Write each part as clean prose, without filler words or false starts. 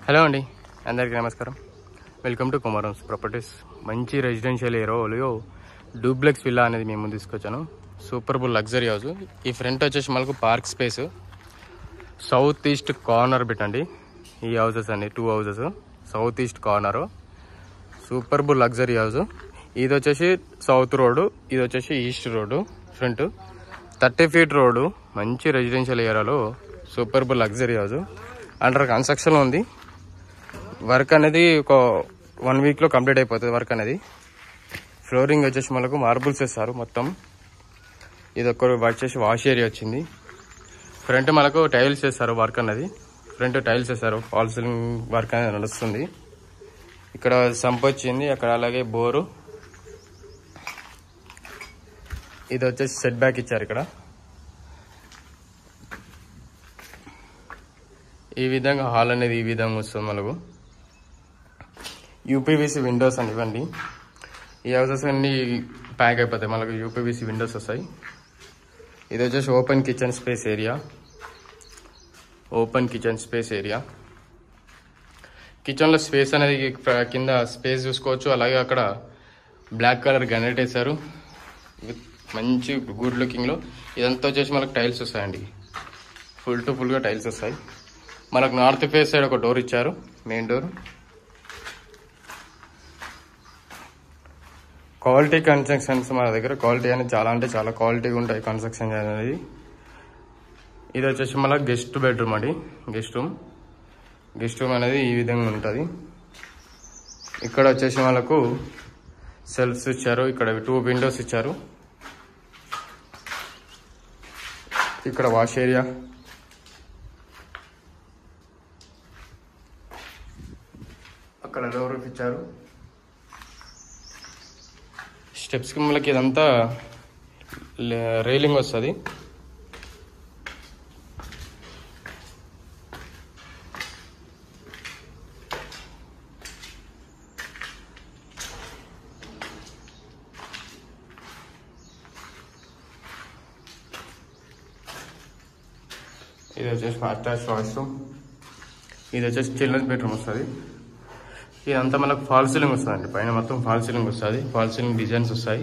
Hello అండి, అందరికీ నమస్కారం. Welcome to Kumar homes properties. మంచి రెసిడెన్షియల్ ఏరియాలో డూప్లెక్స్ విల్లా అనేది మేము ముందు తీసుకొచ్చాను. Superb luxury house. ఈ ఫ్రంట్ వచ్చేసి మనకు park space, south east corner పెట్టండి. ఈ హౌసెస్ అండి, 2 houses south east corner. Superb luxury house. ఇది వచ్చేసి సౌత్ రోడ్డు, ఇది వచ్చేసి east road. Front 30 feet road. మంచి రెసిడెన్షియల్ ఏరియాలో superb luxury house. Under కన్స్ట్రక్షన్లో ఉంది. వర్క్ అనేది ఒక 1 వీక్లో కంప్లీట్ అయిపోతుంది. వర్క్ అనేది ఫ్లోరింగ్ వచ్చేసి మనకు మార్బుల్స్ వేస్తారు మొత్తం. ఇది ఒక వచ్చేసి వాష్ ఏరియా వచ్చింది. ఫ్రంట్ మనకు టైల్స్ వేస్తారు. వర్క్ అనేది ఫ్రంట్ టైల్స్ వేస్తారు. ఫాల్ సీలింగ్ వర్క్ అనేది నడుస్తుంది. ఇక్కడ సంప్ వచ్చింది, అక్కడ అలాగే బోరు. ఇది వచ్చేసి సెట్ బ్యాక్ ఇచ్చారు. ఇక్కడ ఈ విధంగా హాల్ అనేది ఈ విధంగా వస్తుంది. మనకు యూపీవీసీ విండోస్ అని ఇవ్వండి. ఈ హౌసెస్ అన్ని ప్యాక్ అయిపోతాయి. మనకు యూపీవీసీ విండోస్ వస్తాయి. ఇది వచ్చేసి open kitchen space area. Open kitchen space area. కిచెన్లో స్పేస్ అనేది కింద స్పేస్ చూసుకోవచ్చు. అలాగే అక్కడ బ్లాక్ కలర్ గ్రానైట్ వేశారు విత్ మంచి గుడ్ లుకింగ్లో. ఇదంతా వచ్చేసి మనకు టైల్స్ వస్తాయండి. ఫుల్ టు ఫుల్గా టైల్స్ వస్తాయి. మనకు నార్త్ ఫేస్ సైడ్ ఒక డోర్ ఇచ్చారు, మెయిన్ డోర్. క్వాలిటీ కన్స్ట్రక్షన్స్ మన దగ్గర క్వాలిటీ అనేది చాలా అంటే చాలా క్వాలిటీగా ఉంటాయి కన్స్ట్రక్షన్ అనేది. ఇది వచ్చేసి మళ్ళీ గెస్ట్ బెడ్రూమ్ అండి. గెస్ట్ రూమ్ అనేది ఈ విధంగా ఉంటుంది. ఇక్కడ వచ్చేసి వాళ్ళకు సెల్ఫ్స్ ఇచ్చారు. ఇక్కడ 2 విండోస్ ఇచ్చారు. ఇక్కడ వాష్ ఏరియా. అక్కడ డోర్ ఇచ్చారు. స్టెప్స్ కి మనకి ఇదంతా రైలింగ్ వస్తుంది. ఇది వచ్చేసి అటాచ్ వాష్రూమ్. ఇది వచ్చేసి చిల్డ్రన్స్ బెడ్రూమ్ వస్తుంది. ఇదంతా మనకు ఫాల్ సీలింగ్ వస్తుందండి. పైన మొత్తం ఫాల్ సీలింగ్ వస్తుంది. ఫాల్ సీలింగ్ డిజైన్స్ వస్తాయి.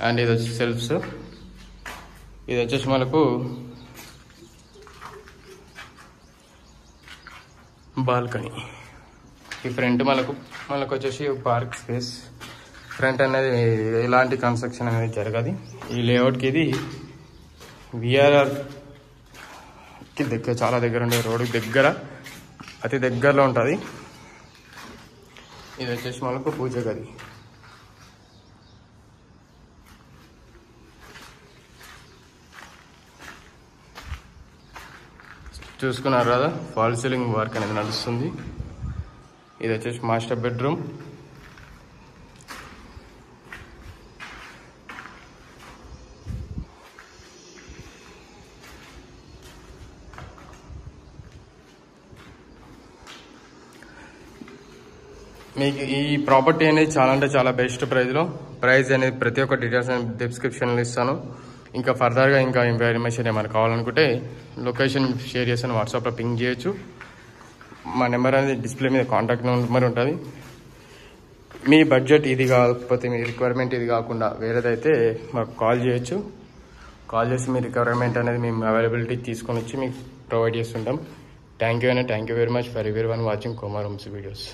అండ్ ఇది వచ్చి సెల్ఫ్స్. ఇది వచ్చేసి మనకు బాల్కనీ. ఈ ఫ్రంట్ మనకు వచ్చేసి పార్క్ స్పేస్. ఫ్రంట్ అనేది ఎలాంటి కన్స్ట్రక్షన్ అనేది జరగదు. ఈ లేఅవుట్కి ఇది విఆర్ఆర్కి దగ్గర, చాలా దగ్గర ఉండే రోడ్డుకి దగ్గర, అతి దగ్గరలో ఉంటుంది. ఇది వచ్చేసి మనకు పూజ గది. చూసుకున్నారు కదా, ఫాల్ సీలింగ్ వర్క్ అనేది నడుస్తుంది. ఇది వచ్చేసి మాస్టర్ బెడ్రూమ్. మీకు ఈ ప్రాపర్టీ అనేది చాలా అంటే చాలా బెస్ట్ ప్రైస్ అనేది ప్రతి ఒక్క డీటెయిల్స్ అనేది డిస్క్రిప్షన్లో ఇస్తాను. ఇంకా ఫర్దర్గా ఇంకా ఇన్ఫర్మేషన్ ఏమైనా కావాలనుకుంటే లొకేషన్ షేర్ చేస్తాను, వాట్సాప్లో పింగ్ చేయొచ్చు. మా నెంబర్ అనేది డిస్ప్లే మీద కాంటాక్ట్ నెంబర్ ఉంటుంది. మీ బడ్జెట్ ఇది కాకపోతే, మీ రిక్వైర్మెంట్ ఇది కాకుండా వేరేదైతే మాకు కాల్ చేయొచ్చు. కాల్ చేసి మీ రిక్వైర్మెంట్ అనేది మేము అవైలబిలిటీ తీసుకొని వచ్చి మీకు ప్రొవైడ్ చేస్తుంటాం. Thank you very much for everyone watching Kumar homes videos.